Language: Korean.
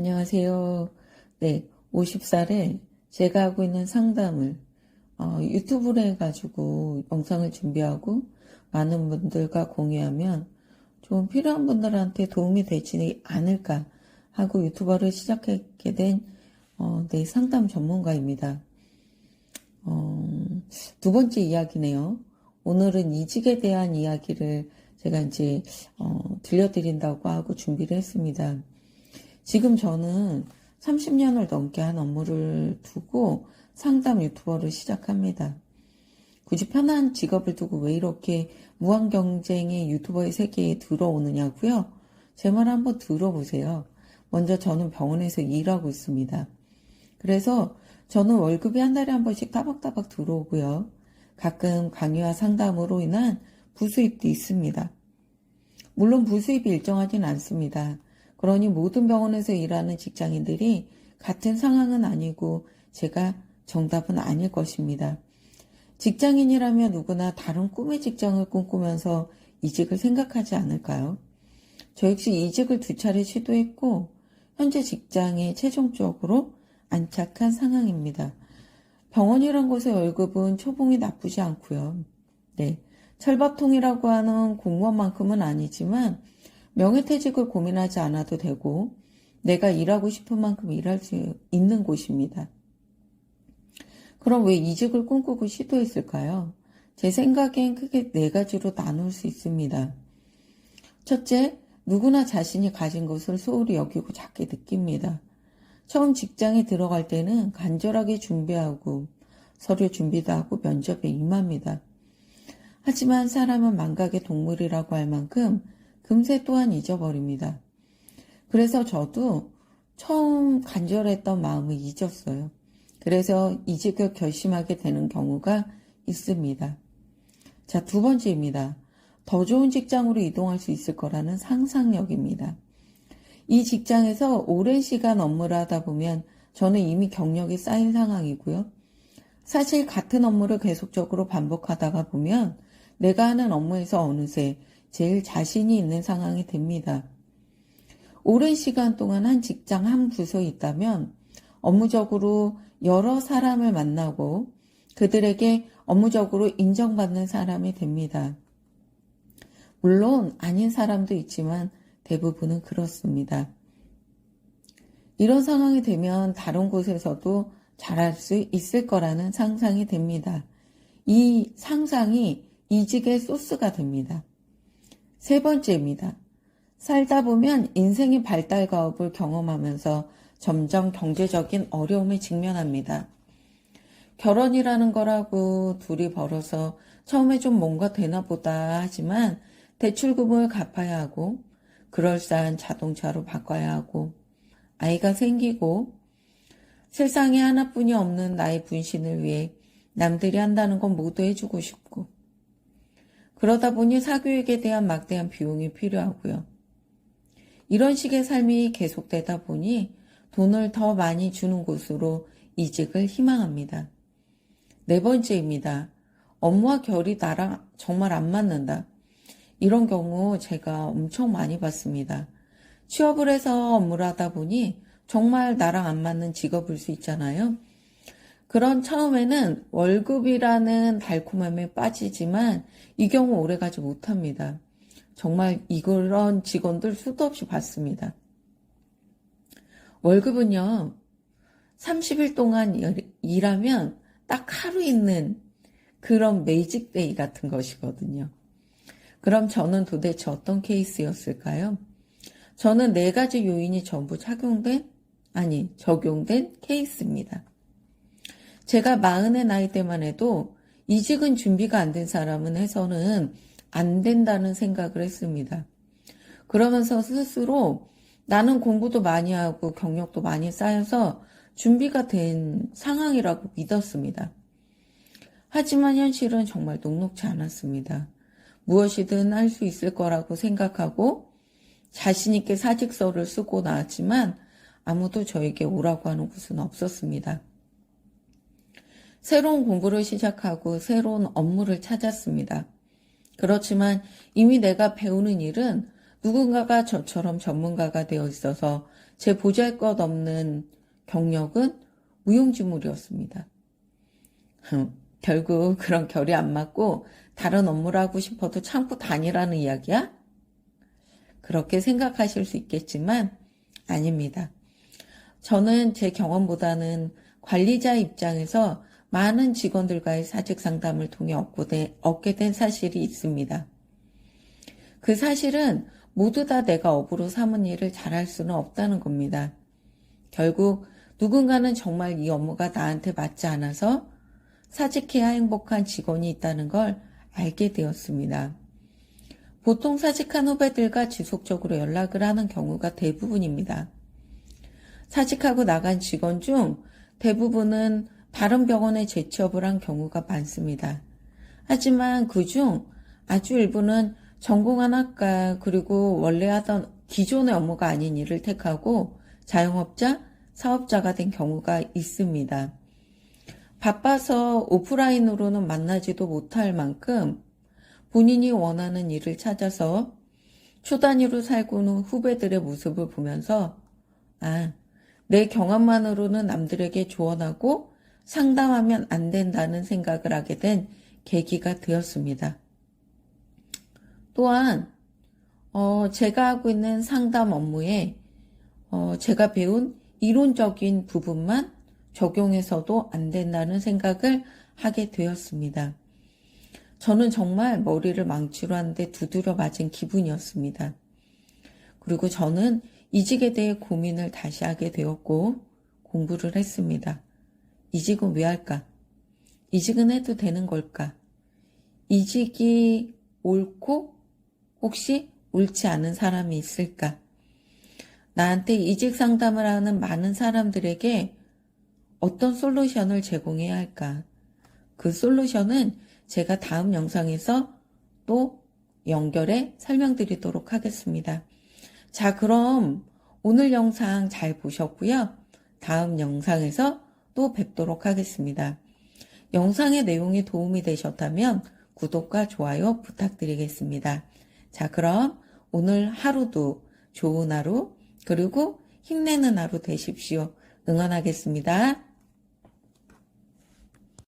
안녕하세요. 네, 50살에 제가 하고 있는 상담을 유튜브로 해가지고 영상을 준비하고 많은 분들과 공유하면 좀 필요한 분들한테 도움이 되지 않을까 하고 유튜버를 시작하게 된 네, 상담 전문가입니다. 두 번째 이야기네요. 오늘은 이직에 대한 이야기를 제가 이제 들려드린다고 하고 준비를 했습니다. 지금 저는 30년을 넘게 한 업무를 두고 상담 유튜버를 시작합니다. 굳이 편한 직업을 두고 왜 이렇게 무한 경쟁의 유튜버의 세계에 들어오느냐고요? 제 말 한번 들어보세요. 먼저 저는 병원에서 일하고 있습니다. 그래서 저는 월급이 한 달에 한 번씩 따박따박 들어오고요. 가끔 강의와 상담으로 인한 부수입도 있습니다. 물론 부수입이 일정하진 않습니다. 그러니 모든 병원에서 일하는 직장인들이 같은 상황은 아니고 제가 정답은 아닐 것입니다. 직장인이라면 누구나 다른 꿈의 직장을 꿈꾸면서 이직을 생각하지 않을까요? 저 역시 이직을 2차례 시도했고 현재 직장에 최종적으로 안착한 상황입니다. 병원이란 곳의 월급은 초봉이 나쁘지 않고요. 네, 철밥통이라고 하는 공무원만큼은 아니지만 명예퇴직을 고민하지 않아도 되고 내가 일하고 싶은 만큼 일할 수 있는 곳입니다. 그럼 왜 이직을 꿈꾸고 시도했을까요? 제 생각엔 크게 4가지로 나눌 수 있습니다. 첫째, 누구나 자신이 가진 것을 소홀히 여기고 작게 느낍니다. 처음 직장에 들어갈 때는 간절하게 준비하고 서류 준비도 하고 면접에 임합니다. 하지만 사람은 망각의 동물이라고 할 만큼 금세 또한 잊어버립니다. 그래서 저도 처음 간절했던 마음을 잊었어요. 그래서 이직을 결심하게 되는 경우가 있습니다. 자, 2번째입니다. 더 좋은 직장으로 이동할 수 있을 거라는 상상력입니다. 이 직장에서 오랜 시간 업무를 하다 보면 저는 이미 경력이 쌓인 상황이고요. 사실 같은 업무를 계속적으로 반복하다가 보면 내가 하는 업무에서 어느새 제일 자신이 있는 상황이 됩니다. 오랜 시간 동안 한 직장 한 부서에 있다면 업무적으로 여러 사람을 만나고 그들에게 업무적으로 인정받는 사람이 됩니다. 물론 아닌 사람도 있지만 대부분은 그렇습니다. 이런 상황이 되면 다른 곳에서도 잘할 수 있을 거라는 상상이 됩니다. 이 상상이 이직의 소스가 됩니다. 3번째입니다. 살다 보면 인생의 발달 가업을 경험하면서 점점 경제적인 어려움에 직면합니다. 결혼이라는 거라고 둘이 벌어서 처음에 좀 뭔가 되나 보다 하지만 대출금을 갚아야 하고 그럴싸한 자동차로 바꿔야 하고 아이가 생기고 세상에 하나뿐이 없는 나의 분신을 위해 남들이 한다는 건 모두 해주고 싶고 그러다 보니 사교육에 대한 막대한 비용이 필요하고요. 이런 식의 삶이 계속되다 보니 돈을 더 많이 주는 곳으로 이직을 희망합니다. 4번째입니다. 업무와 결이 나랑 정말 안 맞는다. 이런 경우 제가 엄청 많이 봤습니다. 취업을 해서 업무를 하다 보니 정말 나랑 안 맞는 직업일 수 있잖아요. 그런 처음에는 월급이라는 달콤함에 빠지지만 이 경우 오래가지 못합니다. 정말 이런 직원들 수도 없이 봤습니다. 월급은요, 30일 동안 일하면 딱 하루 있는 그런 매직데이 같은 것이거든요. 그럼 저는 도대체 어떤 케이스였을까요? 저는 4가지 요인이 전부 적용된 케이스입니다. 제가 40의 나이 때만 해도 이직은 준비가 안 된 사람은 해서는 안 된다는 생각을 했습니다. 그러면서 스스로 나는 공부도 많이 하고 경력도 많이 쌓여서 준비가 된 상황이라고 믿었습니다. 하지만 현실은 정말 녹록지 않았습니다. 무엇이든 할 수 있을 거라고 생각하고 자신 있게 사직서를 쓰고 나왔지만 아무도 저에게 오라고 하는 곳은 없었습니다. 새로운 공부를 시작하고 새로운 업무를 찾았습니다. 그렇지만 이미 내가 배우는 일은 누군가가 저처럼 전문가가 되어 있어서 제 보잘것없는 경력은 무용지물이었습니다. 결국 그런 결이 안 맞고 다른 업무를 하고 싶어도 참고 다니라는 이야기야? 그렇게 생각하실 수 있겠지만 아닙니다. 저는 제 경험보다는 관리자 입장에서 많은 직원들과의 사직 상담을 통해 얻게 된 사실이 있습니다. 그 사실은 모두 다 내가 업으로 삼은 일을 잘할 수는 없다는 겁니다. 결국 누군가는 정말 이 업무가 나한테 맞지 않아서 사직해야 행복한 직원이 있다는 걸 알게 되었습니다. 보통 사직한 후배들과 지속적으로 연락을 하는 경우가 대부분입니다. 사직하고 나간 직원 중 대부분은 다른 병원에 재취업을 한 경우가 많습니다. 하지만 그중 아주 일부는 전공한 학과 그리고 원래 하던 기존의 업무가 아닌 일을 택하고 자영업자, 사업자가 된 경우가 있습니다. 바빠서 오프라인으로는 만나지도 못할 만큼 본인이 원하는 일을 찾아서 초단위로 살고 있는 후배들의 모습을 보면서 내 경험만으로는 남들에게 조언하고 상담하면 안 된다는 생각을 하게 된 계기가 되었습니다. 또한 제가 하고 있는 상담 업무에 제가 배운 이론적인 부분만 적용해서도 안 된다는 생각을 하게 되었습니다. 저는 정말 머리를 망치로 한 대 두드려 맞은 기분이었습니다. 그리고 저는 이직에 대해 고민을 다시 하게 되었고 공부를 했습니다. 이직은 왜 할까? 이직은 해도 되는 걸까? 이직이 옳고 혹시 옳지 않은 사람이 있을까? 나한테 이직 상담을 하는 많은 사람들에게 어떤 솔루션을 제공해야 할까? 그 솔루션은 제가 다음 영상에서 또 연결해 설명드리도록 하겠습니다. 자, 그럼 오늘 영상 잘 보셨고요. 다음 영상에서 또 뵙도록 하겠습니다. 영상의 내용이 도움이 되셨다면 구독과 좋아요 부탁드리겠습니다. 자, 그럼 오늘 하루도 좋은 하루 그리고 힘내는 하루 되십시오. 응원하겠습니다.